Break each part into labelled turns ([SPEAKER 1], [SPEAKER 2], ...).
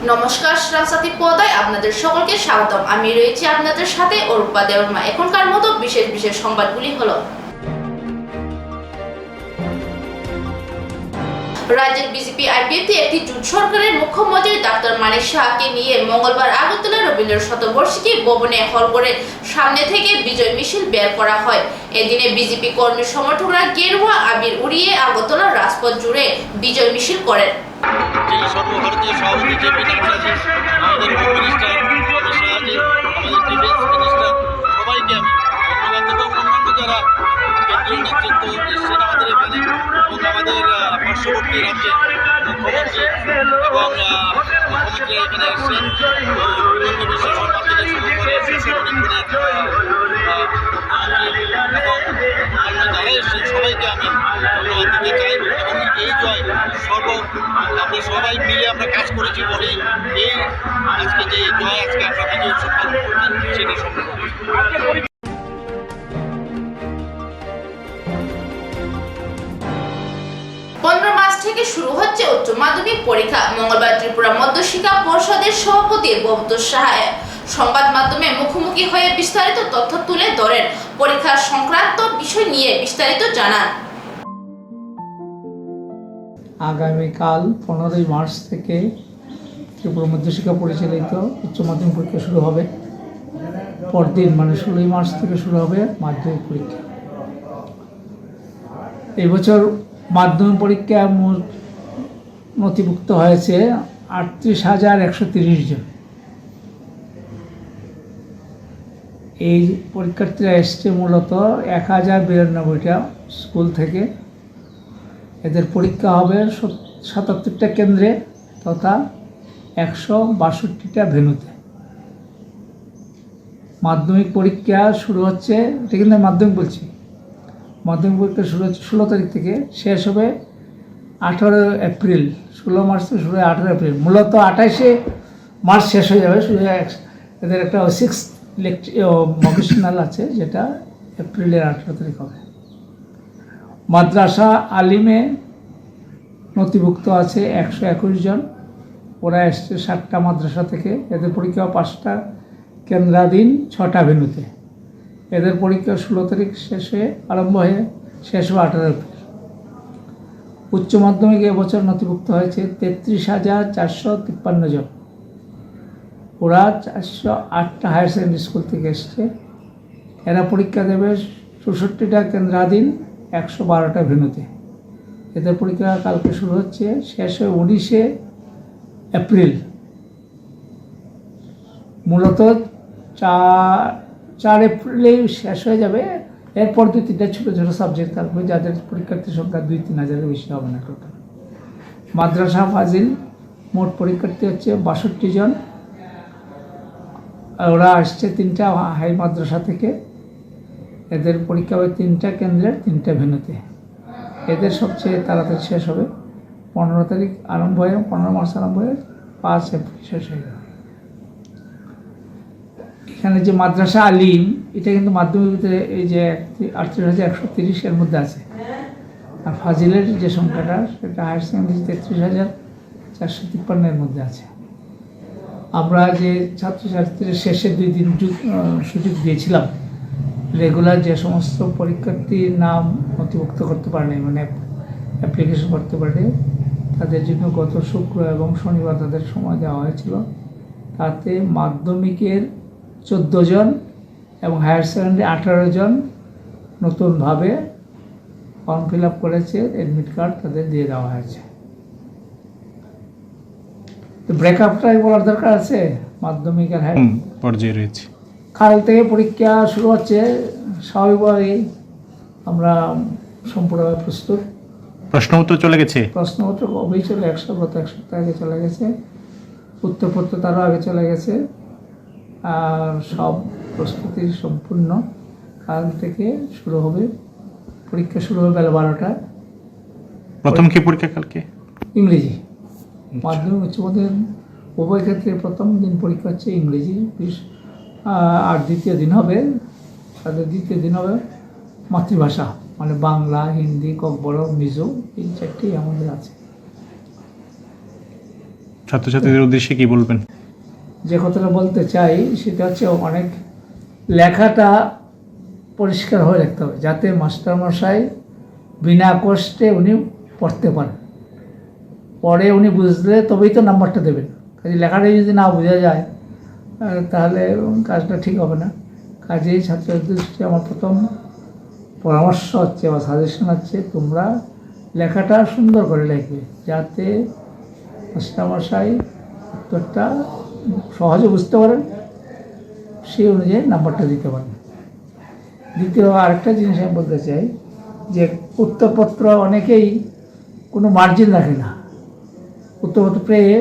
[SPEAKER 1] নমস্কার, শ্রাবসাথী পর্দায় আপনাদের সকলকে স্বাগতম। আমি রয়েছি আপনাদের সাথে অরূপা দেওয়ার্মা। এখনকার মতো বিশেষ বিশেষ সংবাদগুলি হলো: রাজ্যের বিজেপি আইপিএফটি একটি জোট সরকারের মুখ্যমন্ত্রী ডাক্তার মানিক সাহাকে নিয়ে মঙ্গলবার আগরতলা রবীন্দ্র শতবার্ষিকী ভবনে হলঘরের সামনে থেকে বিজয় মিছিল বের করা হয়। এদিনে বিজেপি কর্মী সমর্থকরা গেরুয়া আবির উড়িয়ে আগরতলা রাজপথ জুড়ে বিজয় মিছিল করেন।
[SPEAKER 2] যিনি সর্বভারতীয় সভাপতি জেপি নাড্ডা, আমাদের হোম মিনিস্টার অমিত শাহজি, আমাদের ডিফেন্স মিনিস্টার, সবাইকে আমি ধন্যবাদ দেব। অন্যান্য যারা কেন্দ্রীয় নেতৃত্ব এসছেন আমাদের এখানে এবং আমাদের পার্শ্ববর্তী রাজ্যে মুখ্যমন্ত্রী এবং মুখ্যমন্ত্রী এখানে এসছেন, হিমন্ত বিশ্ব শর্মা থেকে শুরু করে এবং অন্যান্য যারা এসছেন সবাইকে আমি ধন্যবাদ দিতে চাই। এবং এই জয় আমরা সবাই মিলে আমরা কাজ করেছি বলেই এই আজকে যে জয় আজকে আমরা বিজয় উৎসব পালন করছি সেটি সম্ভব হয়েছে।
[SPEAKER 1] 15 মার্চ থেকে শুরু হচ্ছে উচ্চ মাধ্যমিক পরীক্ষা। মঙ্গলবার ত্রিপুরা মধ্যশিক্ষা পর্ষদের সভাপতি বৌদ্ধ সাহা সংবাদ মাধ্যমে মুখোমুখি হয়ে বিস্তারিত তথ্য তুলে ধরেন। পরীক্ষা সংক্রান্ত বিষয় নিয়ে বিস্তারিত জানান।
[SPEAKER 3] আগামীকাল 15ই মার্চ থেকে ত্রিপুরা মধ্যশিক্ষা পরিচালিত উচ্চ মাধ্যমিক পরীক্ষা শুরু হবে। পরদিন মানে 16ই মার্চ থেকে শুরু হবে মাধ্যমিক পরীক্ষা। এই বছর মাধ্যমিক পরীক্ষা নথিভুক্ত হয়েছে 38,130 জন। এই পরীক্ষার্থীরা এসছে মূলত 1092টা স্কুল থেকে। এদের পরীক্ষা হবে 77টা কেন্দ্রে তথা 162টা ভেন্যুতে। মাধ্যমিক পরীক্ষা শুরু হচ্ছে, এটা কিন্তু মাধ্যমিক বলছি, মাধ্যমিক পরীক্ষা শুরু হচ্ছে 16 তারিখ থেকে, শেষ হবে 18 এপ্রিল। 16 মার্চ থেকে শুরু হয় 18 এপ্রিল। মূলত 28শে মার্চ শেষ হয়ে যাবে। শুধু এদের একটা 6th ভোকেশনাল আছে যেটা এপ্রিলের 18 তারিখ হবে। মাদ্রাসা আলিমে নথিভুক্ত আছে 121 জন। ওরা এসছে 7টা মাদ্রাসা থেকে। এদের পরীক্ষা 5টা কেন্দ্রাধীন 6টা ভেন্যুতে। এদের পরীক্ষা 16 তারিখ আরম্ভ হয়ে শেষ হবে 18 এপ্রিল। উচ্চ মাধ্যমিক এবছর নথিভুক্ত হয়েছে 33,453 জন। ওরা 408টা হায়ার সেকেন্ডারি স্কুল থেকে এসছে। এরা পরীক্ষা দেবে 64টা কেন্দ্রাধীন 112টা ভেন্যুতে। এদের পরীক্ষা কালকে শুরু হচ্ছে, শেষ হয় 19শে এপ্রিল। মূলত 4 এপ্রিলেই শেষ হয়ে যাবে। এরপর 2-3টা ছোটো ছোটো সাবজেক্ট থাকবে যাদের পরীক্ষার্থীর সংখ্যা 2-3 হাজারের বেশি হবে না টোটাল। মাদ্রাসা ফাজিল মোট পরীক্ষার্থী হচ্ছে 62 জন। ওরা আসছে 3টা হাই মাদ্রাসা থেকে। এদের পরীক্ষা হবে 3টা কেন্দ্রের 3টা ভেন্যুতে। এদের সবচেয়ে তাড়াতাড়ি শেষ হবে। 15 তারিখ আরম্ভ হয়ে 15 মার্চ আরম্ভ হয়ে 5 এপ্রিল শেষ হয়ে যাবে। এখানে যে মাদ্রাসা আলিম, এটা কিন্তু মাধ্যমিক ভিতরে এই যে 38,130 এর মধ্যে আছে। আর ফাজিলের যে সংখ্যাটা সেটা হায়ার সেকেন্ডারি 33,453 এর মধ্যে আছে। আমরা যে ছাত্রছাত্রীদের শেষে 2 দিন সুযোগ দিয়েছিলাম, রেগুলার যে সমস্ত পরীক্ষার্থীর নাম নথিভুক্ত করতে পারেনি, মানে অ্যাপ্লিকেশন করতে পারেনি, তাদের জন্য গত শুক্র এবং শনিবার তাদের সময় দেওয়া হয়েছিল। তাতে মাধ্যমিকের 14 জন এবং হায়ার সেকেন্ডারি 18 জন নতুনভাবে ফর্ম ফিল আপ করেছে। অ্যাডমিট কার্ড তাদের দিয়ে দেওয়া হয়েছে। তো ব্রেকআপটাই বলার দরকার আছে। মাধ্যমিকের হায়ার
[SPEAKER 4] পর্যায়ে রয়েছে।
[SPEAKER 3] কাল থেকে পরীক্ষা শুরু হচ্ছে। স্বাভাবিকভাবেই আমরা সম্পূর্ণভাবে প্রস্তুত।
[SPEAKER 4] প্রশ্নপত্র চলে গেছে,
[SPEAKER 3] প্রশ্নপত্র কবেই চলে, গত এক সপ্তাহ আগে চলে গেছে। উত্তরপত্র তারও আগে চলে গেছে। আর সব প্রস্তুতি সম্পূর্ণ। কাল থেকে শুরু হবে পরীক্ষা, শুরু হবে বেলা 12টায়।
[SPEAKER 4] প্রথম কি পরীক্ষা কালকে?
[SPEAKER 3] ইংরেজি। মাধ্যমিক উচ্চ মাধ্যমিক উভয় ক্ষেত্রে প্রথম দিন পরীক্ষা হচ্ছে ইংরেজি। আর দ্বিতীয় দিন হবে, তাদের দ্বিতীয় দিন হবে মাতৃভাষা, মানে বাংলা, হিন্দি, ককবরক, মিজো, এই 4টি আমাদের আছে।
[SPEAKER 4] ছাত্রছাত্রীদের উদ্দেশ্যে কি বলবেন?
[SPEAKER 3] যে কথাটা বলতে চাই সেটা হচ্ছে অনেক লেখাটা পরিষ্কার হয়ে রাখতে হবে, যাতে মাস্টারমশাই বিনা কষ্টে উনি পড়তে পারেন। পরে উনি বুঝলে তবেই তো নাম্বারটা দেবেন। কাজে লেখাটাই যদি না বোঝা যায় তাহলে কাজটা ঠিক হবে না। কাজেই ছাত্রদের দৃষ্টিতে আমার প্রথম পরামর্শ হচ্ছে বা সাজেশন হচ্ছে, তোমরা লেখাটা সুন্দর করে লিখবে, যাতে মাস্টারমশাই উত্তরটা সহজে বুঝতে পারেন, সেই অনুযায়ী নাম্বারটা দিতে পারেন। দ্বিতীয় আরেকটা জিনিস আমি বলতে চাই যে উত্তরপত্র অনেকেই কোনো মার্জিন রাখে না। উত্তরপত্র পেয়ে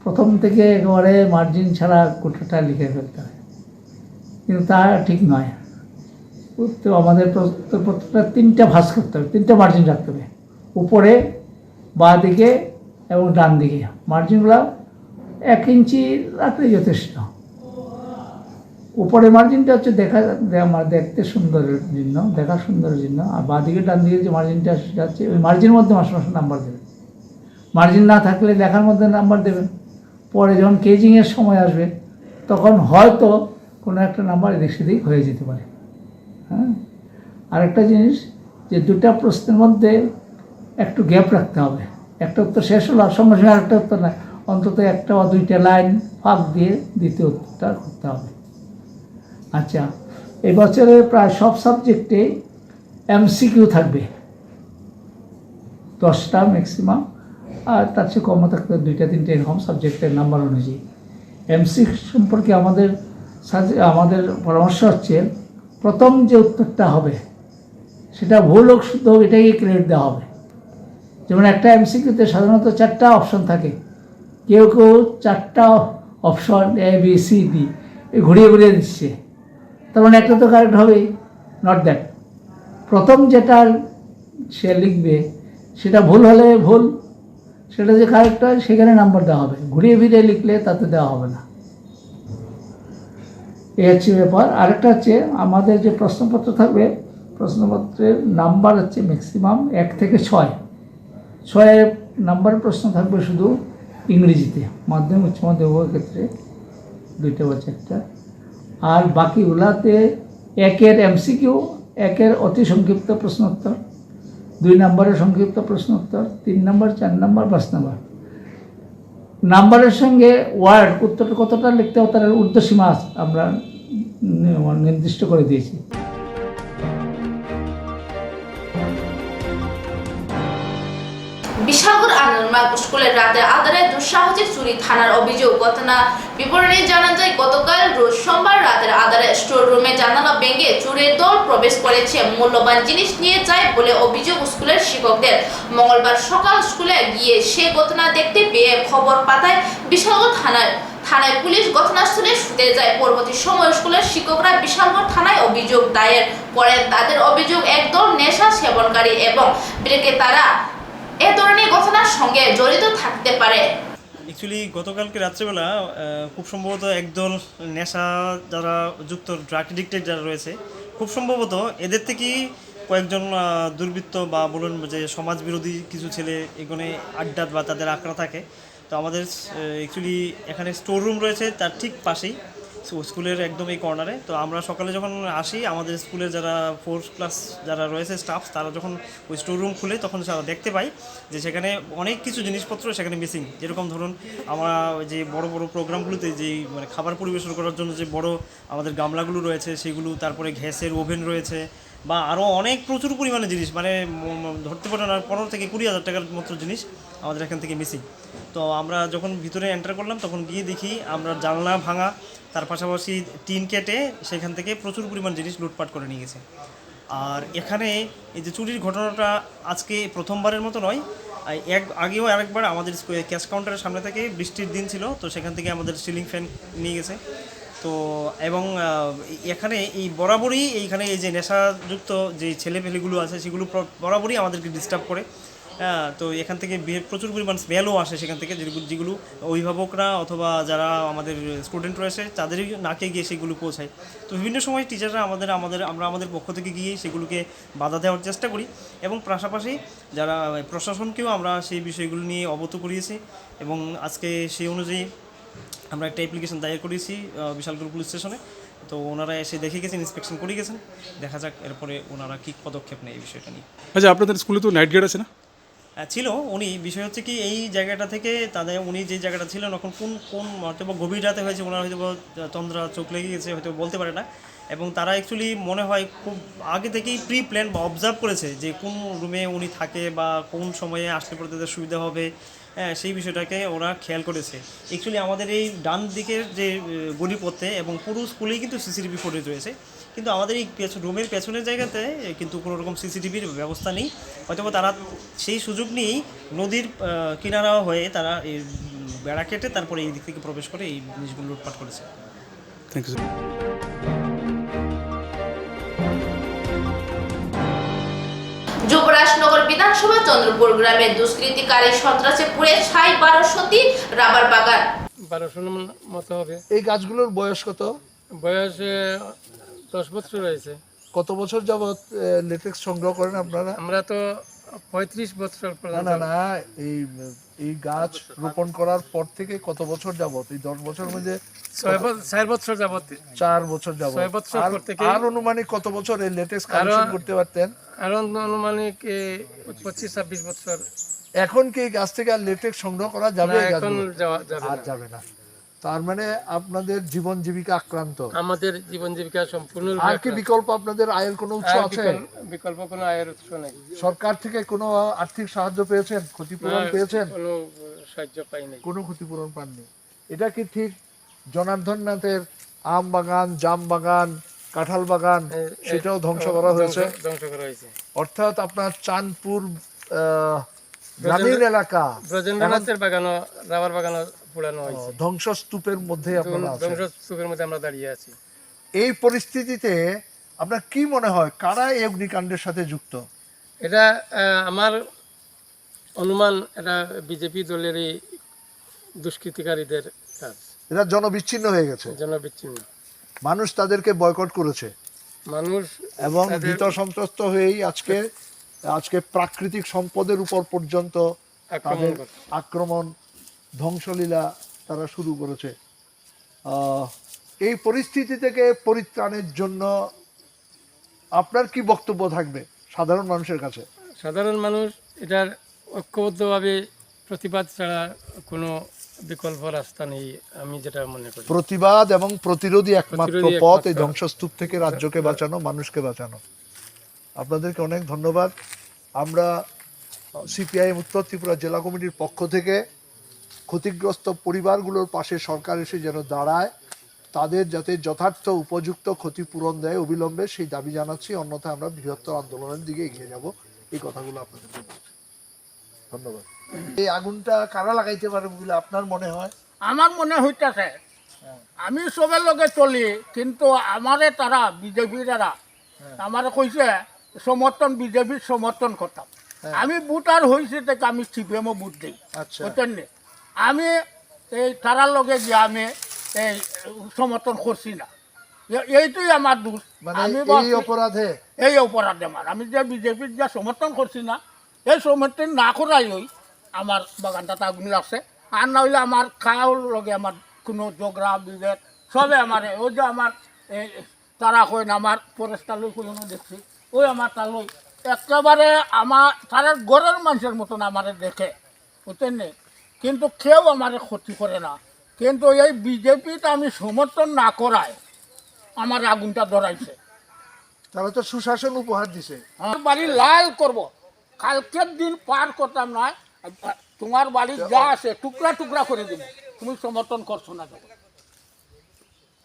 [SPEAKER 3] প্রথম থেকে একেবারে মার্জিন ছাড়া গোটাটা লিখে ফেলতে হয়, কিন্তু তা ঠিক নয়। আমাদের উত্তরপত্রটা 3টা ভাঁজ করতে হবে, 3টা মার্জিন রাখতে হবে, উপরে, বাঁ দিকে এবং ডান দিকে। মার্জিনগুলো 1 ইঞ্চি রাখলে যথেষ্ট। উপরের মার্জিনটা হচ্ছে দেখতে সুন্দরের জন্য, দেখা সুন্দরের জন্য, আর বাঁ দিকে ডান দিকে যে মার্জিনটা সেটা হচ্ছে ওই মার্জিনের মধ্যে মাস্টারমশাই নাম্বার দেবেন। মার্জিন না থাকলে লেখার মধ্যে নাম্বার দেবেন। পরে যখন কেজিংয়ের সময় আসবে তখন হয়তো কোনো একটা নাম্বার এদিক সেদিক হয়ে যেতে পারে। হ্যাঁ, আরেকটা জিনিস যে 2টা প্রশ্নের মধ্যে একটু গ্যাপ রাখতে হবে। একটা উত্তর শেষ হলো আর সঙ্গে সঙ্গে আরেকটা উত্তর না, অন্তত 1টা বা 2টা লাইন ফাঁক দিয়ে দ্বিতীয় উত্তরটা করতে হবে। আচ্ছা, এই বছরে প্রায় সব সাবজেক্টে এমসিকিউ থাকবে, 10টা ম্যাক্সিমাম, আর তার চেয়ে কমও থাকতে 2টা 3টে এরকম সাবজেক্টের নাম্বার অনুযায়ী। এমসিকিউ সম্পর্কে আমাদের পরামর্শ হচ্ছে, প্রথম যে উত্তরটা হবে সেটা ভুল হোক শুদ্ধ হোক এটাই ক্রেডিট দেওয়া হবে। যেমন একটা এমসিকিউতে সাধারণত 4টা অপশন থাকে, কেউ কেউ 4টা অপশন ABCD ঘুরিয়ে ঘুরিয়ে দিচ্ছে, তার মানে একটা তো কারেক্ট হবেই। নট দ্যাট, প্রথম যেটা সে লিখবে সেটা ভুল হলে ভুল, সেটা যে কারেক্ট হয় সেখানে নাম্বার দেওয়া হবে, ঘুরিয়ে ফিরিয়ে লিখলে তাতে দেওয়া হবে না। এই হচ্ছে ব্যাপার। আরেকটা হচ্ছে আমাদের যে প্রশ্নপত্র থাকবে, প্রশ্নপত্রের নাম্বার হচ্ছে ম্যাক্সিমাম 1 থেকে 6। 6 নাম্বারের প্রশ্ন থাকবে শুধু ইংরেজিতে, মাধ্যমিক উচ্চ মাধ্যমিক উভয় ক্ষেত্রে 2টা বা 4টা। আর বাকিগুলাতে 1-এর এমসিকিউ, 1-এর অতি সংক্ষিপ্ত প্রশ্নোত্তর, 2 নম্বরের সংক্ষিপ্ত প্রশ্নোত্তর, 3 নম্বর, 4 নম্বর, 5 নম্বর। নাম্বারের সঙ্গে ওয়ার্ড উত্তরটা কতটা লিখতে হবে তার ঊর্ধ্বসীমা আমরা নির্দিষ্ট করে দিয়েছি।
[SPEAKER 1] বিশালগড় আনন্দমার্গ স্কুলের রাতের আধারে দুঃসাহসিক চুরি থানার অভিযোগ। ঘটনা বিবরণী জানা যায়, গতকাল রোজ সোমবার রাতের আধারে স্টোর রুমে জানালা ভেঙে চোরের দল প্রবেশ করেছে, মূল্যবান জিনিস নিয়ে যায় বলে অভিযোগ স্কুলের শিক্ষকদের। মঙ্গলবার সকাল স্কুলে গিয়ে সে ঘটনা দেখতে পেয়ে খবর পাঠায় বিশালগড় থানায় পুলিশ ঘটনাস্থলে ছুটে যায়। পরবর্তী সময় স্কুলের শিক্ষকরা বিশালগড় থানায় অভিযোগ দায়ের করেন। তাদের অভিযোগ একদল নেশা সেবনকারী এবং বিক্রেতারা এ ধরনের ঘটনার সঙ্গে জড়িত থাকতে পারে।
[SPEAKER 5] অ্যাকচুয়ালি গতকালকে রাত্রেবেলা খুব সম্ভবত একদল নেশা যারা যুক্ত, ড্রাগ এডিক্টেড যারা রয়েছে, খুব সম্ভবত এদের থেকেই কয়েকজন দুর্বৃত্ত বা বলুন যে সমাজবিরোধী কিছু ছেলে এখানে আড্ডা বা তাদের আঁকড়া থাকে। তো আমাদের অ্যাকচুয়ালি এখানে স্টোর রুম রয়েছে তার ঠিক পাশেই, স্কুলের একদম এই কর্নারে। তো আমরা সকালে যখন আসি, আমাদের স্কুলের যারা 4th ক্লাস যারা রয়েছে স্টাফ, তারা যখন ওই স্টোর রুম খুলে তখন তারা দেখতে পাই যে সেখানে অনেক কিছু জিনিসপত্র সেখানে মিসিং। যেরকম ধরুন, আমরা যে বড় বড় প্রোগ্রামগুলোতে যেই মানে খাবার পরিবেশন করার জন্য যে বড় আমাদের গামলাগুলো রয়েছে সেগুলো, তারপরে গ্যাসের ওভেন রয়েছে, বা আরও অনেক প্রচুর পরিমাণে জিনিস, মানে ধরতে পারেন আর 15 থেকে 20,000 টাকার মতো জিনিস আমাদের এখান থেকে মিসিং। তো আমরা যখন ভিতরে এন্টার করলাম তখন গিয়ে দেখি আমরা জানলা ভাঙা, তার পাশাপাশি টিন কেটে সেখান থেকে প্রচুর পরিমাণ জিনিস লুটপাট করে নিয়ে গেছে। আর এখানে এই যে চুরির ঘটনাটা আজকে প্রথমবারের মতো নয়, আগেও আরেকবার আমাদের ক্যাশ কাউন্টারের সামনে থেকে বৃষ্টির দিন ছিল, তো সেখান থেকে আমাদের সিলিং ফ্যান নিয়ে গেছে। তো এবং এখানে এই বরাবরই এইখানে এই যে নেশাযুক্ত যে ছেলেপেলেগুলো আছে সেগুলো বরাবরই আমাদেরকে ডিস্টার্ব করে। হ্যাঁ, তো এখান থেকে প্রচুর পরিমাণ স্মেলও আসে সেখান থেকে, যেগুলো অভিভাবকরা অথবা যারা আমাদের স্টুডেন্ট রয়েছে তাদেরই নাকে গিয়ে সেগুলো পৌঁছায়। তো বিভিন্ন সময় টিচাররা আমরা আমাদের পক্ষ থেকে গিয়ে সেগুলোকে বাধা দেওয়ার চেষ্টা করি, এবং পাশাপাশি যারা প্রশাসনকেও আমরা সেই বিষয়গুলো নিয়ে অবগত করিয়েছি, এবং আজকে সেই অনুযায়ী আমরা একটা অ্যাপ্লিকেশন দায়ের করেছি বিশালগড় পুলিশ স্টেশনে। তো ওনারা এসে দেখে গেছেন, ইন্সপেকশন করে গেছেন, দেখা যাক এরপরে ওনারা কী পদক্ষেপ নেয় এই বিষয়টা নিয়ে।
[SPEAKER 6] আচ্ছা, আপনাদের স্কুলে তো নাইট গার্ড আছে না?
[SPEAKER 5] ছিল উনি, বিষয় হচ্ছে কি এই জায়গাটা থেকে উনি যে জায়গাটা ছিলেন এখন কোন হয়তো বা গভীর রাতে হয়েছে, ওনার হয়তো বা তন্দ্রা চোখ লেগে গেছে, হয়তো বলতে পারে না, এবং তারা অ্যাকচুয়ালি মনে হয় খুব আগে থেকেই প্রি প্ল্যান বা অবজার্ভ করেছে যে কোন রুমে উনি থাকে বা কোন সময়ে আসলে পরে তাদের সুবিধা হবে, হ্যাঁ সেই বিষয়টাকে ওরা খেয়াল করেছে। অ্যাকচুয়ালি আমাদের এই ডান দিকের যে গলিপথে এবং পুরো স্কুলেই কিন্তু সিসিটিভি ফুটেজ রয়েছে, কিন্তু আমাদের এই রুমের পেছনের জায়গাতে কিন্তু কোনো রকম সিসিটিভির ব্যবস্থা নেই। হয়তো তারা সেই সুযোগ নিয়েই নদীর কিনারা হয়ে তারা এই বেড়া কেটে তারপরে এই দিক থেকে প্রবেশ করে এই জিনিসগুলো লুটপাট করেছে।
[SPEAKER 6] Thank you sir.
[SPEAKER 1] যুবরাজনগর বিধানসভা চন্দ্রপুর গ্রামে দুষ্কৃতিকারী সন্ত্রাসে পুড়ে ছাই 1200টি রাবার বাগান।
[SPEAKER 7] 1200 মতো হবে।
[SPEAKER 8] এই গাছগুলোর বয়স কত?
[SPEAKER 7] বয়স 10 বছর হয়েছে।
[SPEAKER 8] কত বছর যাবত লেটেক্স সংগ্রহ করেন আপনারা?
[SPEAKER 7] আমরা তো 35 বছর
[SPEAKER 8] না
[SPEAKER 7] পর্যন্ত।
[SPEAKER 8] না না, এই গাছ রোপণ করার পর থেকে কত বছর যাবত? এই 10 বছর মধ্যে
[SPEAKER 7] 4 বছর যাবত।
[SPEAKER 8] 4 বছর যাবত।
[SPEAKER 7] 6 বছর পর থেকে।
[SPEAKER 8] আর অনুমানিক কত বছর এই লেটেক্স কালেকশন করতে পারতেন?
[SPEAKER 7] আর অনুমানিক 25-26 বছর।
[SPEAKER 8] এখন কি এই গাছ থেকে আর লেটেক্স সংগ্রহ করা যাবে?
[SPEAKER 7] না,
[SPEAKER 8] এই
[SPEAKER 7] এখন
[SPEAKER 8] গাছগুলো?
[SPEAKER 7] যাবে
[SPEAKER 8] আর
[SPEAKER 7] না।
[SPEAKER 8] যাবে না। তার মানে আপনাদের জীবন জীবিকা আক্রান্ত।
[SPEAKER 7] আমাদের জীবন জীবিকা সম্পূর্ণ।
[SPEAKER 8] আর কি বিকল্প আপনাদের আয়ের কোনো উৎস আছে?
[SPEAKER 7] বিকল্প কোনো আয়ের উৎস নেই।
[SPEAKER 8] সরকার থেকে কোনো আর্থিক সাহায্য পেয়েছেন? ক্ষতিপূরণ পেয়েছেন?
[SPEAKER 7] কোনো সাহায্য পাইনি।
[SPEAKER 8] কোনো ক্ষতিপূরণ পাননি। এটা কি ঠিক জনার্দন নাথের আম বাগান, জাম বাগান, কাঁঠাল বাগান সেটাও ধ্বংস করা হয়েছে?
[SPEAKER 7] ধ্বংস করা হয়েছে।
[SPEAKER 8] অর্থাৎ আপনার চাঁদপুর গ্রামীণ এলাকা
[SPEAKER 7] ব্রজেন্দ্রনাথের বাগানও, রাবার বাগানও পোড়ানো হয়েছে।
[SPEAKER 8] ধ্বংসস্তূপের মধ্যে আপনারা আছেন।
[SPEAKER 7] ধ্বংসস্তূপের মধ্যে আমরা দাঁড়িয়ে আছি।
[SPEAKER 8] এই পরিস্থিতিতে আপনার কি মনে হয় কারা এই অগ্নিকাণ্ডের সাথে যুক্ত?
[SPEAKER 7] এটা আমার অনুমান, এটা বিজেপি দলেরই দুষ্কৃতিকারীদের কাজ।
[SPEAKER 8] এরা জনবিচ্ছিন্ন হয়ে গেছে,
[SPEAKER 7] জনবিচ্ছিন্ন।
[SPEAKER 8] মানুষ তাদেরকে বয়কট করেছে
[SPEAKER 7] মানুষ
[SPEAKER 8] এবং ভীত সন্ত্রস্ত হয়েই আজকে প্রাকৃতিক সম্পদের উপর পর্যন্ত তাদের আক্রমণ, ধ্বংসলীলা তারা শুরু করেছে। এই পরিস্থিতি থেকে পরিত্রাণের জন্য আপনার কি বক্তব্য থাকবে সাধারণ মানুষের কাছে?
[SPEAKER 7] সাধারণ মানুষ এটার ঐক্যবদ্ধভাবে প্রতিবাদ ছাড়া কোনো বিকল্প রাস্তা নেই, আমি যেটা মনে করি।
[SPEAKER 8] প্রতিবাদ এবং প্রতিরোধী একমাত্র পথ এই ধ্বংসস্তূপ থেকে রাজ্যকে বাঁচানো, মানুষকে বাঁচানো। আপনাদেরকে অনেক ধন্যবাদ। আমরা সিপিআইএম উত্তর ত্রিপুরা জেলা কমিটির পক্ষ থেকে ক্ষতিগ্রস্ত পরিবারগুলোর পাশে সরকার এসে যেন দাঁড়ায়, তাদের যাতে যথার্থ উপযুক্ত ক্ষতিপূরণ দেয় অবিলম্বে, সেই দাবি জানাচ্ছি। অন্যথায় আমরা বৃহত্তর আন্দোলনের দিকে এগিয়ে যাব। এই কথাগুলো আপনাদের ধন্যবাদ। এই আগুনটা কারা লাগাইতে পারে বলে আপনার মনে হয়?
[SPEAKER 9] আমার মনে হইতেছে আমি সবের লগে চলি, কিন্তু আমারে তারা বিজেপির আমারে কইছে সমর্থন, বিজেপির সমর্থন করতাম। আমি ভোটার হয়েছি থেকে আমি সিপিএমও ভোট দিই।
[SPEAKER 8] আচ্ছা,
[SPEAKER 9] বুঝতেন? আমি এই তারার লগে গিয়ে আমি এই সমর্থন করছি না, এইটাই আমার দোষ।
[SPEAKER 8] মানে
[SPEAKER 9] আমি
[SPEAKER 8] এই অপরাধে
[SPEAKER 9] আমার, আমি যে বিজেপির যে সমর্থন করছি না, এই সমর্থন না করাই আমার বাগানটাতে আগুন লাগছে। আর না হইলে আমার খাওয়ার লগে আমার কোনো ঝগড়া বিভেদ সবে আমার ওই যে আমার তারা কই না আমার ফরেস্টার কোনো দেখছি, ওই আমার তালই একেবারে আমার তার ঘরের মানুষের মতন আমার দেখে, বুঝতেন? কিন্তু কেউ আমার ক্ষতি করে না। কিন্তু এই বিজেপিটা আমি সমর্থন না করায় আমার আগুনটা ধরাইছে।
[SPEAKER 8] তারা তো সুশাসন উপহার দিছে।
[SPEAKER 9] আমার বাড়ি লাল করব, কালকের দিন পার করতাম না। তোমার বাড়ি যা আছে টুকরা টুকরা করে দিব, তুমি সমর্থন করছো না।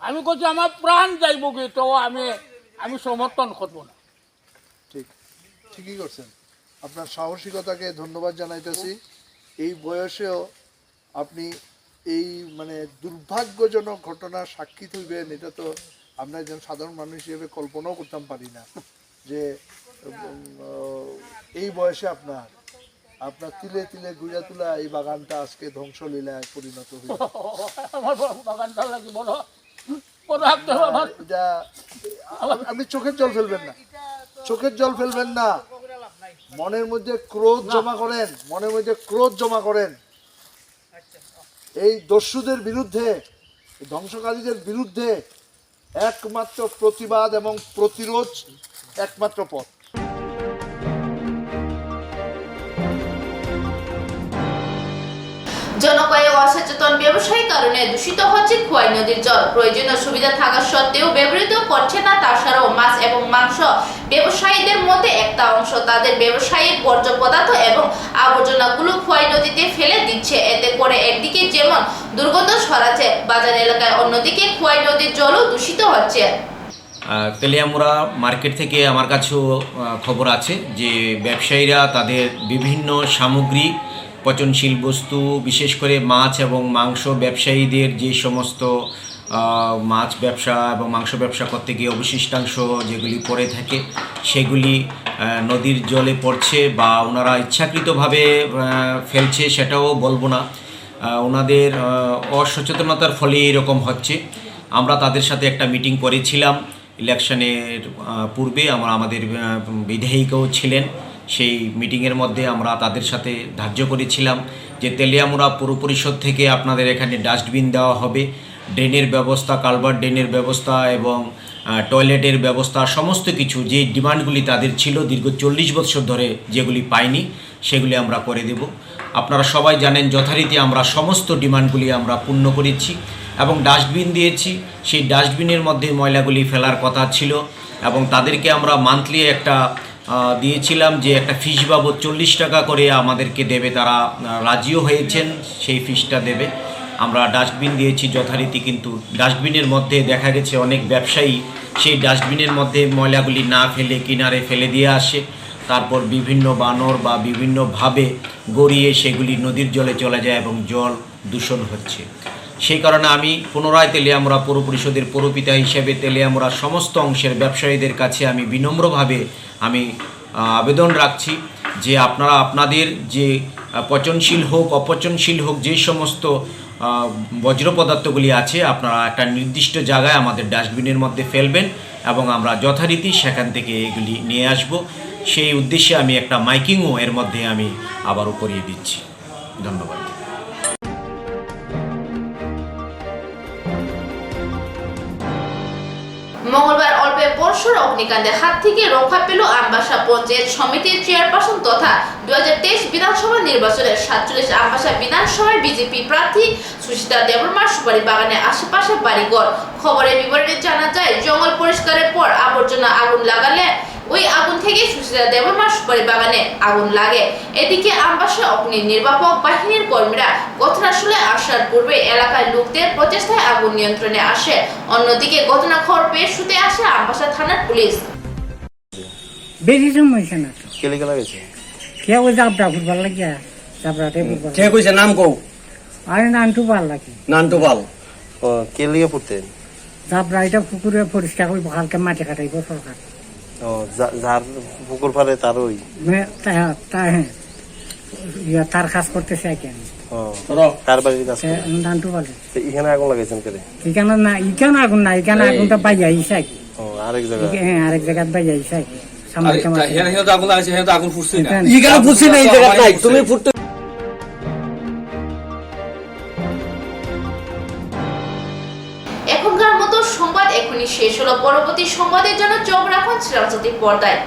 [SPEAKER 9] আমি বলছি আমার প্রাণ যাইব কি, তো আমি সমর্থন করবো না।
[SPEAKER 8] ঠিকই করছেন। আপনার সাহসিকতাকে ধন্যবাদ জানাইতেছি। এই বয়সেও আপনি এই মানে দুর্ভাগ্যজনক ঘটনার সাক্ষী হইবেন, এটা তো আমরা একজন সাধারণ মানুষ হিসেবে কল্পনাও করতাম পারি না যে এই বয়সে আপনার আপনার তিলে তিলে গুড়া তুলা এই বাগানটা আজকে ধ্বংসলীলায় পরিণত হয়েছে।
[SPEAKER 9] আমার বাগানটা লাগে বড় বড় একটা আমার
[SPEAKER 8] এটা আপনি চোখের জল ফেলবেন না, চোখের জল ফেলবেন না, মনের মধ্যে ক্রোধ জমা করেন, মনের মধ্যে ক্রোধ জমা করেন। এই দস্যুদের বিরুদ্ধে, ধ্বংসকারীদের বিরুদ্ধে একমাত্র প্রতিবাদ এবং প্রতিরোধ একমাত্র পথ।
[SPEAKER 1] জনকয়েক অসচেতন ব্যবসায়ী কারণে দূষিত হচ্ছে খোয়াই নদীর জল। প্রয়োজনীয় সুবিধা থাকা সত্ত্বেও ব্যবহৃত করছে না। তাছাড়াও মাছ এবং মাংস ব্যবসায়ীদের মধ্যে একটা অংশ তাদের ব্যবসায়িক বর্জ্য পদার্থ এবং আবর্জনাগুলো খোয়াই নদীতে ফেলে দিচ্ছে। এতে করে একদিকে যেমন দুর্গন্ধ ছড়াচ্ছে বাজার এলাকায়, অন্যদিকে খোয়াই নদীর জলও দূষিত হচ্ছে।
[SPEAKER 10] তেলিয়ামুড়া মার্কেট থেকে আমার কাছেও খবর আছে যে ব্যবসায়ীরা তাদের বিভিন্ন সামগ্রী, পচনশীল বস্তু, বিশেষ করে মাছ এবং মাংস ব্যবসায়ীদের যে সমস্ত মাছ ব্যবসা এবং মাংস ব্যবসা করতে গিয়ে অবশিষ্টাংশ যেগুলি পড়ে থাকে সেগুলি নদীর জলে পড়ছে বা ওনারা ইচ্ছাকৃতভাবে ফেলছে সেটাও বলবো না, ওনাদের অসচেতনতার ফলে এরকম হচ্ছে। আমরা তাদের সাথে একটা মিটিং করেছিলাম ইলেকশনের পূর্বে, আমাদের বিধায়িকাও ছিলেন। সেই মিটিংয়ের মধ্যে আমরা তাদের সাথে ধার্য করেছিলাম যে তেলিয়ামুড়া পৌর পরিষদ থেকে আপনাদের এখানে ডাস্টবিন দেওয়া হবে, ড্রেনের ব্যবস্থা, কালভার্ট ড্রেনের ব্যবস্থা এবং টয়লেটের ব্যবস্থা, সমস্ত কিছু যে ডিমান্ডগুলি তাদের ছিল দীর্ঘ 40 বছর ধরে যেগুলি পাইনি সেগুলি আমরা করে দেব। আপনারা সবাই জানেন যথারীতি আমরা সমস্ত ডিমান্ডগুলি আমরা পূর্ণ করেছি এবং ডাস্টবিন দিয়েছি। সেই ডাস্টবিনের মধ্যে ময়লাগুলি ফেলার কথা ছিল এবং তাদেরকে আমরা মান্থলি একটা দিয়েছিলাম যে একটা ফিস বাবদ 40 টাকা করে আমাদেরকে দেবে, তারা রাজিও হয়েছেন সেই ফিসটা দেবে। আমরা ডাস্টবিন দিয়েছি যথারীতি, কিন্তু ডাস্টবিনের মধ্যে দেখা গেছে অনেক ব্যবসায়ী সেই ডাস্টবিনের মধ্যে ময়লাগুলি না ফেলে কিনারে ফেলে দিয়ে আসে, তারপর বিভিন্ন বানর বা বিভিন্নভাবে গড়িয়ে সেগুলি নদীর জলে চলে যায় এবং জল দূষণ হচ্ছে। সেই কারণে আমি পুনরায় তেলিয়ামুড়া পৌর পরিষদের পৌরপিতা হিসেবে তেলিয়ামুড়ার সমস্ত অংশের ব্যবসায়ীদের কাছে আমি বিনম্রভাবে আমি আবেদন রাখছি যে আপনারা আপনাদের যে পচনশীল হোক অপচনশীল হোক যে সমস্ত বজ্র পদার্থগুলি আছে আপনারা একটা নির্দিষ্ট জায়গায় আমাদের ডাস্টবিনের মধ্যে ফেলবেন এবং আমরা যথারীতি সেখান থেকে এগুলি নিয়ে আসব। সেই উদ্দেশ্যে আমি একটা মাইকিংও এর মধ্যে আমি আবারও করিয়ে দিচ্ছি। ধন্যবাদ।
[SPEAKER 1] মঙ্গলবার অল্পে বর্ষর অগ্নিকাণ্ডের হাত থেকে রক্ষা পেল আমবাসা পঞ্চায়েত সমিতির চেয়ারপারসন তথা 2023 বিধানসভা নির্বাচনের 47 আমবাসা বিধানসভায় বিজেপি প্রার্থী সুচিতা দেববর্মার সুপারি বাগানের আশেপাশে বাড়িঘর। খবরের বিবরণে জানা যায়, জঙ্গল পরিষ্কারের পর আবর্জনা আগুন লাগালে ওই আগুন থেকে সুচিতা দেববর্মার সুপারি বাগানে আগুন লাগে। এদিকে আমবাসা অগ্নি নির্বাপক বাহিনীর কর্মীরা ঘটনাস্থলে আসার পূর্বে এলাকার লোকদের প্রচেষ্টায় আগুন নিয়ন্ত্রণে আসে। অন্যদিকে ঘটনা খবর পেয়ে ছুটে আসে আমবাসা থানার পুলিশ।
[SPEAKER 11] বেশি সময় না
[SPEAKER 2] কেলে গেলা গেছে
[SPEAKER 11] কেউ যাবটা ফুটবল লাগিয়া যাবরাতে ফুটবল
[SPEAKER 9] কে কইছে নাম কও?
[SPEAKER 11] আরে নানটু ভাল লাগে,
[SPEAKER 9] নানটু পাল।
[SPEAKER 2] ও কেলে পড়তেন?
[SPEAKER 11] যাবরা এটা পুকুরে পরিষ্কার করে হালকা মাটি কাটাইব সরকার।
[SPEAKER 2] ও যার পুকুর পারে তার ওই
[SPEAKER 11] তার কাজ করতেছে কেন?
[SPEAKER 2] ও কার বাড়ি কাজ?
[SPEAKER 11] নানটু বলে
[SPEAKER 2] এখানে আগুন লাগাইছেন কেলে?
[SPEAKER 11] এখানে না, এখানে আগুন না, এখানে আগুনটা বাইয়া আইসা।
[SPEAKER 2] ও আরেক জায়গায়?
[SPEAKER 11] হ্যাঁ, আরেক জায়গায় বাইয়া আইসা।
[SPEAKER 9] আগুন ফুটছে না, এখানে ফুটছে না, এই জায়গা নাই। তুমি ফুটতে
[SPEAKER 1] এখনকার মতো সংবাদ এখনই শেষ হলো। পরবর্তী সংবাদের জন্য চোখ রাখুন শ্রীরামজ্যোতি পর্দায়।